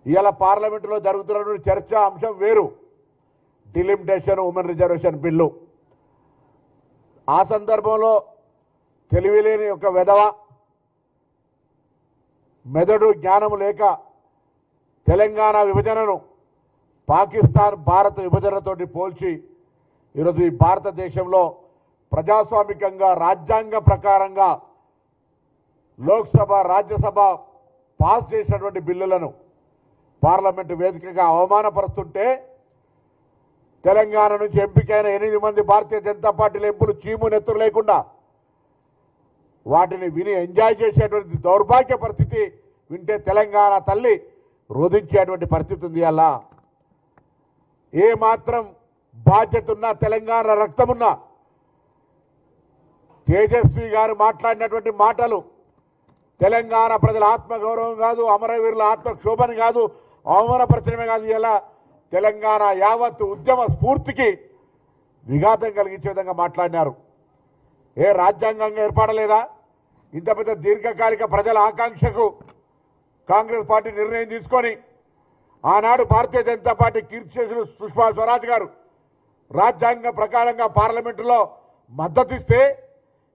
ఇవాళ పార్లమెంటులో జరుగుతున్నటువంటి చర్చ అంశం వేరు, డిలిమిటేషన్ ఉమెన్ రిజర్వేషన్ బిల్లు. ఆ సందర్భంలో తెలివిలేని ఒక వెధవ మెదడు జ్ఞానము లేక తెలంగాణ విభజనను పాకిస్తాన్ భారత విభజనతోటి పోల్చి ఈరోజు ఈ భారతదేశంలో ప్రజాస్వామికంగా రాజ్యాంగ ప్రకారంగా లోక్సభ రాజ్యసభ పాస్ చేసినటువంటి బిల్లులను పార్లమెంటు వేదికగా అవమానపరుస్తుంటే తెలంగాణ నుంచి ఎంపికైన 8 మంది భారతీయ జనతా పార్టీల ఎంపులు చీము నెత్తురు లేకుండా వాటిని విని ఎంజాయ్ చేసేటువంటి దౌర్భాగ్య పరిస్థితి వింటే తెలంగాణ తల్లి రోధించేటువంటి పరిస్థితి ఉంది. అలా ఏ మాత్రం బాధ్యత ఉన్నా తెలంగాణ రక్తమున్నా తేజస్వి గారు మాట్లాడినటువంటి మాటలు తెలంగాణ ప్రజల ఆత్మగౌరవం కాదు, అమరవీరుల ఆత్మక్షోభని కాదు, అవమానపరచడమే కాదు, ఇలా తెలంగాణ యావత్ ఉద్యమ స్ఫూర్తికి విఘాతం కలిగించే విధంగా మాట్లాడినారు. ఏ రాజ్యాంగంగా ఏర్పడలేదా? ఇంత పెద్ద దీర్ఘకాలిక ప్రజల ఆకాంక్షకు కాంగ్రెస్ పార్టీ నిర్ణయం తీసుకొని ఆనాడు భారతీయ జనతా పార్టీ కీర్తిశేషులు సుష్మా స్వరాజ్ గారు రాజ్యాంగ ప్రకారంగా పార్లమెంటులో మద్దతిస్తే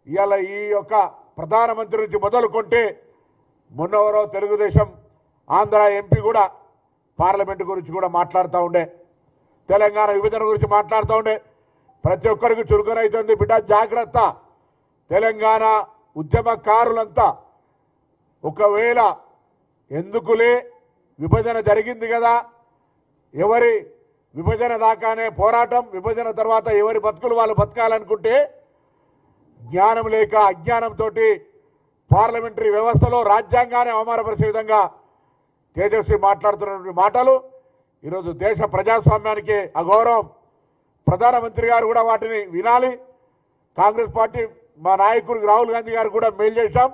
ఇవాళ ఈ యొక్క ప్రధానమంత్రి నుంచి మొదలుకొంటే మొన్నవరో తెలుగుదేశం ఆంధ్ర ఎంపీ కూడా పార్లమెంటు గురించి కూడా మాట్లాడుతూ ఉండే, తెలంగాణ విభజన గురించి మాట్లాడుతూ ఉండే. ప్రతి ఒక్కరికి చురుకనైతుంది బిడ్డ, జాగ్రత్త. తెలంగాణ ఉద్యమకారులంతా ఒకవేళ ఎందుకులే విభజన జరిగింది కదా, ఎవరి విభజన దాకానే పోరాటం, విభజన తర్వాత ఎవరి బతుకులు వాళ్ళు బతకాలనుకుంటే జ్ఞానం లేక అజ్ఞానంతో పార్లమెంటరీ వ్యవస్థలో రాజ్యాంగాన్ని అవమానపరిచే విధంగా తేజస్వి మాట్లాడుతున్నటువంటి మాటలు ఈరోజు దేశ ప్రజాస్వామ్యానికి అగౌరవం. ప్రధానమంత్రి గారు కూడా వాటిని వినాలి. కాంగ్రెస్ పార్టీ మా నాయకుడు రాహుల్ గాంధీ గారు కూడా మెయిల్ చేశాం,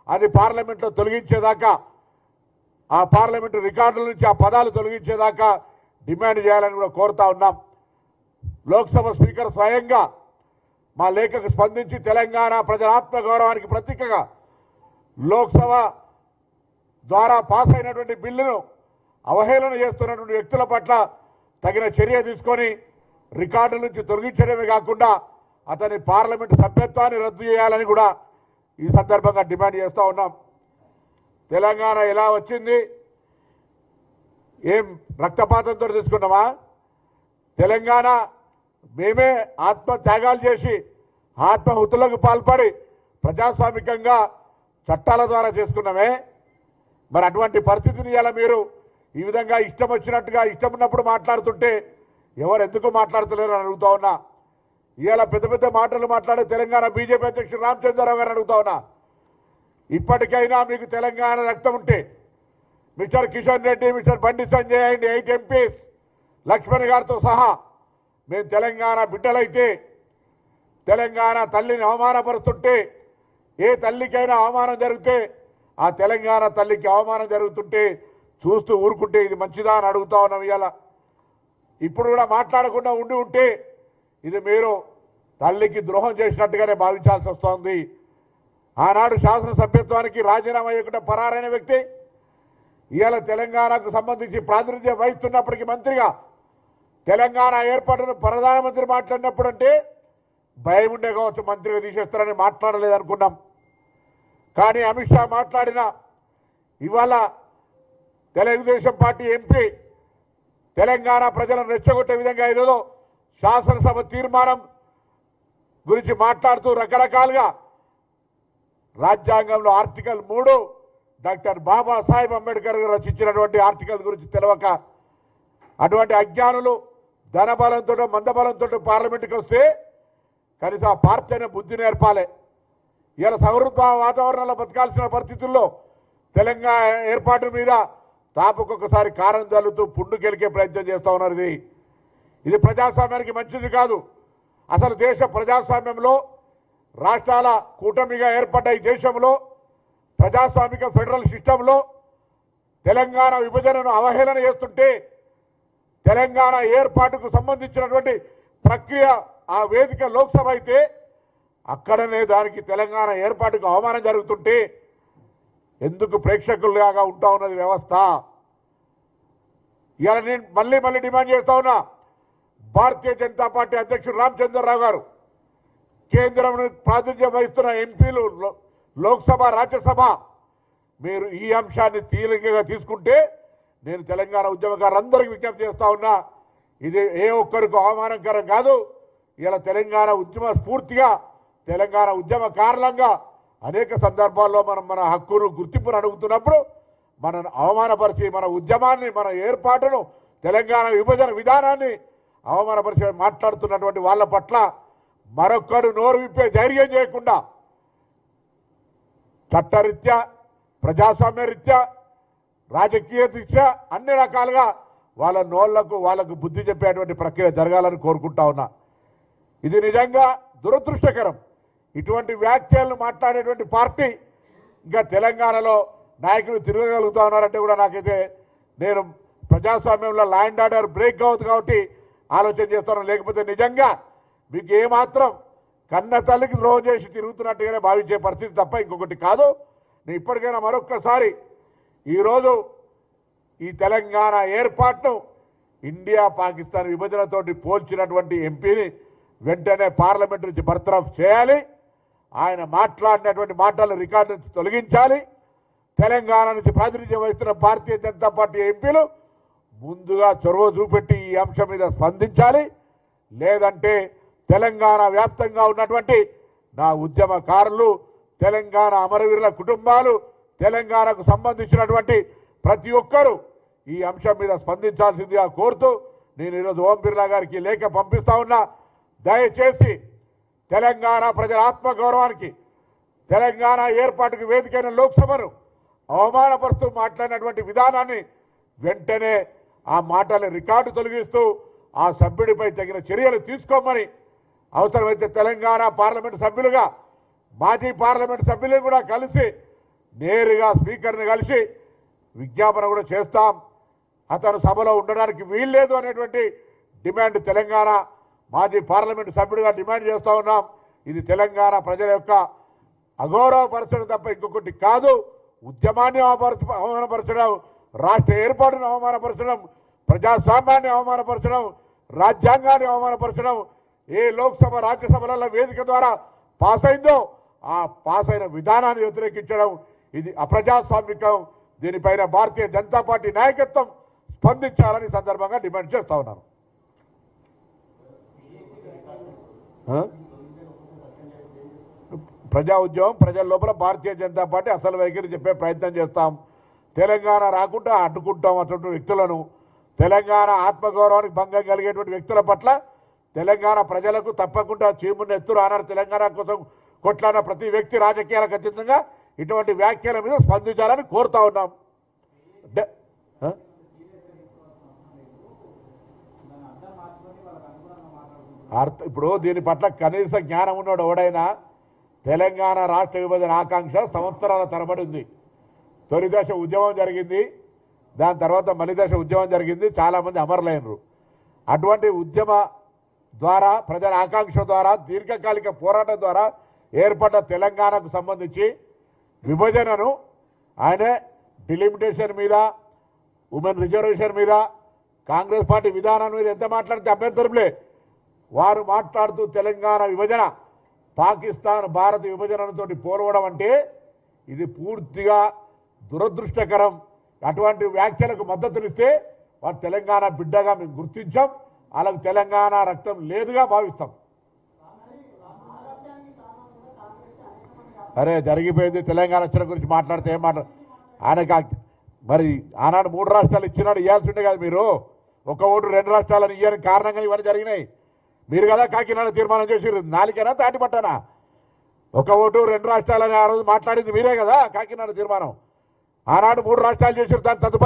అది పార్లమెంట్లో తొలగించేదాకా, ఆ పార్లమెంటు రికార్డుల నుంచి ఆ పదాలు తొలగించేదాకా డిమాండ్ చేయాలని కూడా కోరుతా ఉన్నాం. లోక్సభ స్పీకర్ స్వయంగా మా లేఖకు స్పందించి తెలంగాణ ప్రజల ఆత్మగౌరవానికి ప్రతీకగా లోక్సభ ద్వారా పాస్ అయినటువంటి బిల్లును అవహేళన చేస్తున్నటువంటి వ్యక్తుల పట్ల తగిన చర్య తీసుకొని రికార్డుల నుంచి తొలగించడమే కాకుండా అతని పార్లమెంటు సభ్యత్వాన్ని రద్దు చేయాలని కూడా ఈ సందర్భంగా డిమాండ్ చేస్తూ ఉన్నాం. తెలంగాణ ఎలా వచ్చింది? ఏం రక్తపాతంతో తీసుకున్నామా? తెలంగాణ మేమే ఆత్మత్యాగాలు చేసి ఆత్మహుతులకు పాల్పడి ప్రజాస్వామికంగా చట్టాల ద్వారా చేసుకున్నామే. మరి అటువంటి పరిస్థితిని ఇలా మీరు ఈ విధంగా ఇష్టం వచ్చినట్టుగా ఇష్టం ఉన్నప్పుడు మాట్లాడుతుంటే ఎవరు ఎందుకు మాట్లాడుతలేరు అని అడుగుతా ఉన్నా. ఇవాళ పెద్ద పెద్ద మాటలు మాట్లాడే తెలంగాణ బీజేపీ అధ్యక్షుడు రామచంద్రరావు గారిని అడుగుతా ఉన్నా, ఇప్పటికైనా మీకు తెలంగాణ రక్తం ఉంటే mister Kishan Reddy, mister Bandi Sanjay and 8 MPs Laxman గారితో సహా మేము తెలంగాణ బిడ్డలైతే తెలంగాణ తల్లిని అవమానపరుస్తుంటే, ఏ తల్లికైనా అవమానం జరిగితే ఆ తెలంగాణ తల్లికి అవమానం జరుగుతుంటే చూస్తూ ఊరుకుంటే ఇది మంచిదా అని అడుగుతా ఉన్నాం. ఇవాళ ఇప్పుడు కూడా మాట్లాడకుండా ఉండి ఉంటే ఇది మీరు తల్లికి ద్రోహం చేసినట్టుగానే భావించాల్సి వస్తోంది. ఆనాడు శాసనసభ్యత్వానికి రాజీనామా చేయకుండా పరారైన వ్యక్తి ఇవాళ తెలంగాణకు సంబంధించి ప్రాతినిధ్యం వహిస్తున్నప్పటికీ మంత్రిగా తెలంగాణ ఏర్పాటును ప్రధానమంత్రి మాట్లాడినప్పుడు అంటే భయం ఉండే కావచ్చు, మంత్రిగా తీసేస్తారని మాట్లాడలేదనుకున్నాం. కానీ అమిత్ షా మాట్లాడిన ఇవాళ తెలుగుదేశం పార్టీ ఎంపీ తెలంగాణ ప్రజలను రెచ్చగొట్టే విధంగా ఏదో శాసనసభ తీర్మానం గురించి మాట్లాడుతూ రకరకాలుగా రాజ్యాంగంలో ఆర్టికల్ 3 డాక్టర్ బాబాసాహెబ్ అంబేద్కర్ గారు రచించినటువంటి ఆర్టికల్ గురించి తెలవక అటువంటి అజ్ఞానులు ధనబలంతో మందబలంతో పార్లమెంటుకి వస్తే కనీసం ఆ పార్టీ అనే బుద్ధి నేర్పాలి. ఇలా సౌహృద వాతావరణంలో బతకాల్సిన పరిస్థితుల్లో తెలంగాణ ఏర్పాటు మీద తాపకొకసారి కారం జల్లుతూ పుండు గెలికే ప్రయత్నం చేస్తూ ఉన్నారు. ఇది ప్రజాస్వామ్యానికి మంచిది కాదు. అసలు దేశ ప్రజాస్వామ్యంలో రాష్ట్రాల కూటమిగా ఏర్పడ్డ ఈ దేశంలో ప్రజాస్వామిక ఫెడరల్ సిస్టంలో తెలంగాణ విభజనను అవహేళన చేస్తుంటే తెలంగాణ ఏర్పాటుకు సంబంధించినటువంటి ప్రక్రియ ఆ వేదిక లోక్సభ అయితే అక్కడనే దానికి తెలంగాణ ఏర్పాటుకు అవమానం జరుగుతుంటే ఎందుకు ప్రేక్షకులుగా ఉంటా ఉన్నది వ్యవస్థ? ఇవాళ నేను మళ్ళీ డిమాండ్ చేస్తా ఉన్నా, భారతీయ జనతా పార్టీ అధ్యక్షుడు రామచంద్రరావు గారు, కేంద్రంలో ప్రాతినిధ్యం వహిస్తున్న ఎంపీలు, లోక్సభ, రాజ్యసభ, మీరు ఈ అంశాన్ని తీవ్రంగా తీసుకుంటే నేను తెలంగాణ ఉద్యమకారులందరికీ విజ్ఞప్తి చేస్తా ఉన్నా, ఇది ఏ ఒక్కరికి అవమానకరం కాదు. ఇలా తెలంగాణ ఉద్యమ స్ఫూర్తిగా, తెలంగాణ ఉద్యమకారులంగా అనేక సందర్భాల్లో మనం మన హక్కును, గుర్తింపును అడుగుతున్నప్పుడు మనను అవమానపరిచి, మన ఉద్యమాన్ని, మన ఏర్పాటును, తెలంగాణ విభజన విధానాన్ని అవమానపరిచి మాట్లాడుతున్నటువంటి వాళ్ళ పట్ల మరొక్కడు నోరు విప్పే ధైర్యం చేయకుండా చట్టరీత్యా, ప్రజాస్వామ్య రీత్యా, రాజకీయ రీత్యా అన్ని రకాలుగా వాళ్ళ నోళ్లకు వాళ్ళకు బుద్ధి చెప్పేటువంటి ప్రక్రియ జరగాలని కోరుకుంటా ఉన్నా. ఇది నిజంగా దురదృష్టకరం. ఇటువంటి వ్యాఖ్యలను మాట్లాడేటువంటి పార్టీ ఇంకా తెలంగాణలో నాయకులు తిరగగలుగుతా ఉన్నారంటే కూడా నాకైతే, నేను ప్రజాస్వామ్యంలో లా అండ్ ఆర్డర్ బ్రేక్ అవుతుంది కాబట్టి ఆలోచన చేస్తున్నాను. లేకపోతే నిజంగా మీకు ఏమాత్రం కన్న తల్లికి ద్రోహం చేసి తిరుగుతున్నట్టుగానే భావించే పరిస్థితి తప్ప ఇంకొకటి కాదు. నేను ఇప్పటికైనా మరొక్కసారి ఈరోజు ఈ తెలంగాణ ఏర్పాటును ఇండియా పాకిస్తాన్ విభజనతోటి పోల్చినటువంటి ఎంపీని వెంటనే పార్లమెంట్ నుంచి బర్తరఫ్ చేయాలి. ఆయన మాట్లాడినటువంటి మాటలు రికార్డు నుంచి తొలగించాలి. తెలంగాణ నుంచి ప్రాతినిధ్యం వహిస్తున్న భారతీయ జనతా పార్టీ ఎంపీలు ముందుగా చొరవ చూపెట్టి ఈ అంశం మీద స్పందించాలి. లేదంటే తెలంగాణ వ్యాప్తంగా ఉన్నటువంటి నా ఉద్యమకారులు, తెలంగాణ అమరవీరుల కుటుంబాలు, తెలంగాణకు సంబంధించినటువంటి ప్రతి ఒక్కరూ ఈ అంశం మీద స్పందించాల్సిందిగా కోరుతూ నేను ఈరోజు ఓం బిర్లా గారికి లేఖ పంపిస్తా ఉన్నా. దయచేసి తెలంగాణ ప్రజల ఆత్మగౌరవానికి, తెలంగాణ ఏర్పాటుకు వేదికైన లోక్సభను అవమానపరుస్తూ మాట్లాడినటువంటి విధానాన్ని వెంటనే ఆ మాటల రికార్డు తొలగిస్తూ ఆ సభ్యుడిపై తగిన చర్యలు తీసుకోమని, అవసరమైతే తెలంగాణ పార్లమెంటు సభ్యులుగా మాజీ పార్లమెంటు సభ్యులను కూడా కలిసి నేరుగా స్పీకర్ని కలిసి విజ్ఞాపన కూడా చేస్తాం. అతను సభలో ఉండడానికి వీల్లేదు అనేటువంటి డిమాండ్ తెలంగాణ మాజీ పార్లమెంటు సభ్యుడిగా డిమాండ్ చేస్తూ ఉన్నాం. ఇది తెలంగాణ ప్రజల యొక్క అగౌరవపరచడం తప్ప ఇంకొకటి కాదు. ఉద్యమాన్ని అవమానపరచడం, రాష్ట్ర ఏర్పాటును అవమానపరచడం, ప్రజాస్వామ్యాన్ని అవమానపరచడం, రాజ్యాంగాన్ని అవమానపరచడం, ఏ లోక్సభ, రాజ్యసభలలో వేదిక ద్వారా పాస్ అయిందో ఆ పాస్ అయిన విధానాన్ని వ్యతిరేకించడం ఇది అప్రజాస్వామికం. దీనిపైన భారతీయ జనతా పార్టీ నాయకత్వం స్పందించాలని సందర్భంగా డిమాండ్ చేస్తా ఉన్నాను. ప్రజా ఉద్యమం ప్రజల లోపల భారతీయ జనతా పార్టీ అసలు వైఖరి చెప్పే ప్రయత్నం చేస్తాం. తెలంగాణ రాకుండా అడ్డుకుంటాం అటువంటి వ్యక్తులను. తెలంగాణ ఆత్మగౌరవానికి భంగం కలిగేటువంటి వ్యక్తుల పట్ల తెలంగాణ ప్రజలకు తప్పకుండా చీమున్న ఎత్తురు ఆనాడు తెలంగాణ కోసం కొట్లాడిన ప్రతి వ్యక్తి రాజకీయాలకు అతీతంగా ఇటువంటి వ్యాఖ్యల మీద స్పందించాలని కోరుతా ఉన్నాం. ఇప్పుడు దీని పట్ల కనీస జ్ఞానం ఉన్నాడు ఎవడైనా, తెలంగాణ రాష్ట్ర విభజన ఆకాంక్ష సంవత్సరాల తరబడి ఉంది. తొలి దశ ఉద్యమం జరిగింది, దాని తర్వాత మలి దశ ఉద్యమం జరిగింది, చాలామంది అమరులైనరు. అటువంటి ఉద్యమ ద్వారా, ప్రజల ఆకాంక్ష ద్వారా, దీర్ఘకాలిక పోరాటం ద్వారా ఏర్పడ్డ తెలంగాణకు సంబంధించి విభజనను ఆయన డిలిమిటేషన్ మీద, ఉమెన్ రిజర్వేషన్ మీద, కాంగ్రెస్ పార్టీ విధానం మీద ఎంత మాట్లాడితే అభ్యంతరంలే. వారు మాట్లాడుతూ తెలంగాణ విభజన పాకిస్తాన్ భారత విభజనతో పోలవడం అంటే ఇది పూర్తిగా దురదృష్టకరం. అటువంటి వ్యాఖ్యలకు మద్దతునిస్తే వారు తెలంగాణ బిడ్డగా మేము గుర్తించాం, అలాగే తెలంగాణ రక్తం లేదుగా భావిస్తాం. అరే జరిగిపోయింది, తెలంగాణ వచ్చిన గురించి మాట్లాడితే ఏం ఆయనకు మరి ఆనాడు 3 రాష్ట్రాలు ఇచ్చినాడు, ఇవ్వాల్సి ఉండే కదా. మీరు ఒక ఓటు 2 రాష్ట్రాలను ఇవ్వని కారణంగా ఇవన్నీ జరిగినాయి. మీరు కదా కాకినాడ తీర్మానం చేసి నాలుగైనా తాటిపట్టానా? ఒక ఓటు 2 రాష్ట్రాలని ఆ రోజు మాట్లాడింది మీరే కదా కాకినాడ తీర్మానం. ఆనాడు 3 రాష్ట్రాలు చేసి దాని తదుపరి